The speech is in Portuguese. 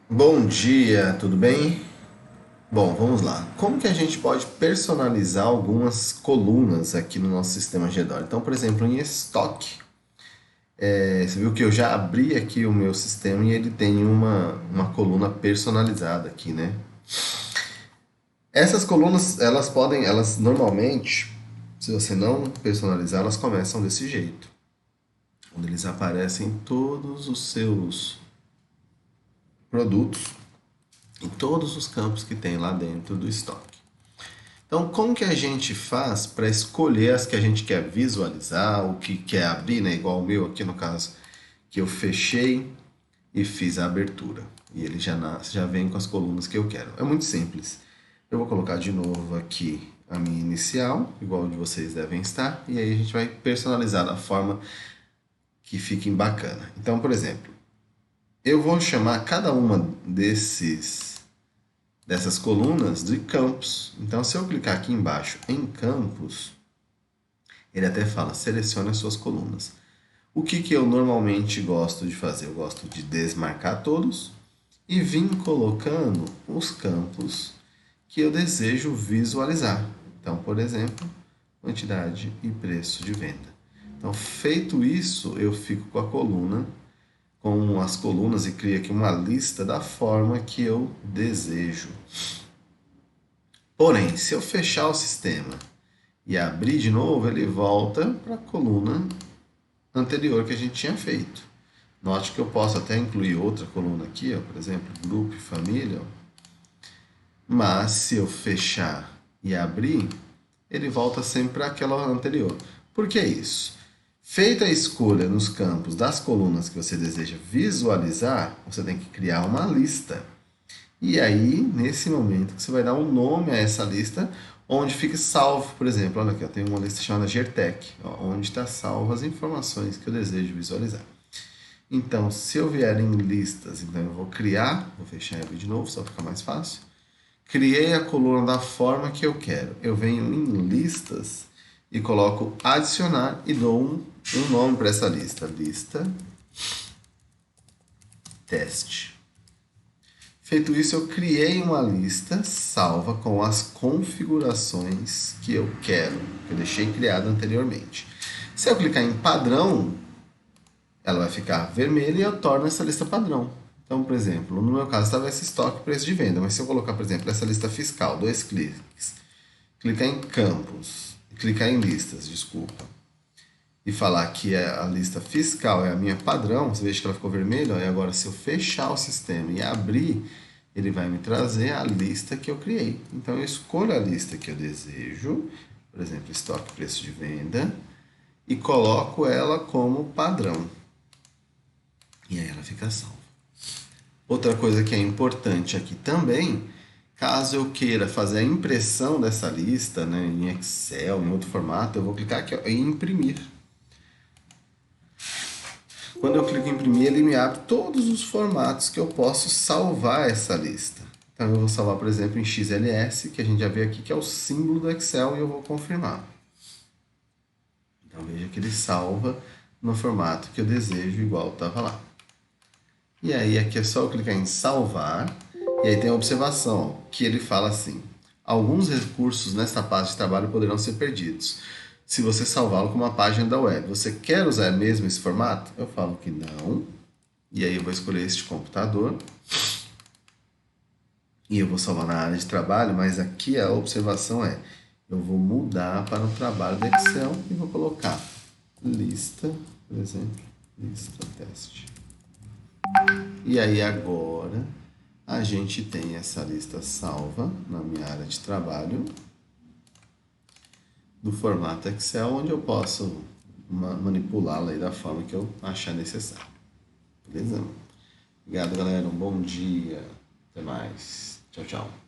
Bom dia, tudo bem? Bom, vamos lá. Como que a gente pode personalizar algumas colunas aqui no nosso sistema Gedora? Então, por exemplo, em estoque, você viu que eu já abri aqui o meu sistema e ele tem uma coluna personalizada aqui, né? Essas colunas, elas normalmente, se você não personalizar, elas começam desse jeito, onde eles aparecem todos os seus produtos em todos os campos que tem lá dentro do estoque. Então, como que a gente faz para escolher as que a gente quer visualizar, o que quer abrir, né? Igual o meu aqui no caso, que eu fechei e fiz a abertura. E ele já vem com as colunas que eu quero. É muito simples. Eu vou colocar de novo aqui a minha inicial, igual de vocês devem estar, e aí a gente vai personalizar da forma que fique bacana. Então, por exemplo, eu vou chamar cada uma dessas colunas de campos. Então, se eu clicar aqui embaixo em campos, ele até fala, selecione as suas colunas. O que eu normalmente gosto de fazer? Eu gosto de desmarcar todos e vim colocando os campos que eu desejo visualizar. Então, por exemplo, quantidade e preço de venda. Então, feito isso, eu fico com a coluna, com as colunas e crio aqui uma lista da forma que eu desejo. Porém, se eu fechar o sistema e abrir de novo, ele volta para a coluna anterior que a gente tinha feito. Note que eu posso até incluir outra coluna aqui, ó, por exemplo, grupo e família, mas se eu fechar e abrir, ele volta sempre para aquela anterior. Por que isso? Feita a escolha nos campos das colunas que você deseja visualizar, você tem que criar uma lista. E aí, nesse momento, você vai dar um nome a essa lista, onde fique salvo, por exemplo, olha aqui, eu tenho uma lista chamada GERTEC, onde está salvo as informações que eu desejo visualizar. Então, se eu vier em listas, então eu vou criar, vou fechar e abrir de novo, só para ficar mais fácil. Criei a coluna da forma que eu quero. Eu venho em listas e coloco adicionar e dou um nome para essa lista. Lista teste. Feito isso, eu criei uma lista salva com as configurações que eu quero, que eu deixei criada anteriormente. Se eu clicar em padrão, ela vai ficar vermelha e eu torno essa lista padrão. Então, por exemplo, no meu caso estava esse estoque preço de venda, mas se eu colocar, por exemplo, essa lista fiscal, dois cliques, clicar em campos, clicar em listas, desculpa, e falar que a lista fiscal é a minha padrão, você veja que ela ficou vermelha, e agora se eu fechar o sistema e abrir, ele vai me trazer a lista que eu criei. Então eu escolho a lista que eu desejo, por exemplo, estoque preço de venda, e coloco ela como padrão. E aí ela fica salva. Outra coisa que é importante aqui também, caso eu queira fazer a impressão dessa lista, né, em Excel, em outro formato, eu vou clicar aqui ó, em imprimir. Quando eu clico em imprimir, ele me abre todos os formatos que eu posso salvar essa lista. Então eu vou salvar, por exemplo, em XLS, que a gente já vê aqui que é o símbolo do Excel, e eu vou confirmar. Então veja que ele salva no formato que eu desejo, igual estava lá. E aí aqui é só eu clicar em salvar, e aí tem a observação, que ele fala assim, alguns recursos nesta pasta de trabalho poderão ser perdidos se você salvá-lo como uma página da web. Você quer usar mesmo esse formato? Eu falo que não. E aí eu vou escolher este computador. E eu vou salvar na área de trabalho, mas aqui a observação é, eu vou mudar para o trabalho do Excel e vou colocar lista, por exemplo, lista teste. E aí agora a gente tem essa lista salva na minha área de trabalho do formato Excel, onde eu posso manipulá-la aí da forma que eu achar necessário. Beleza? Obrigado, galera. Um bom dia. Até mais. Tchau, tchau.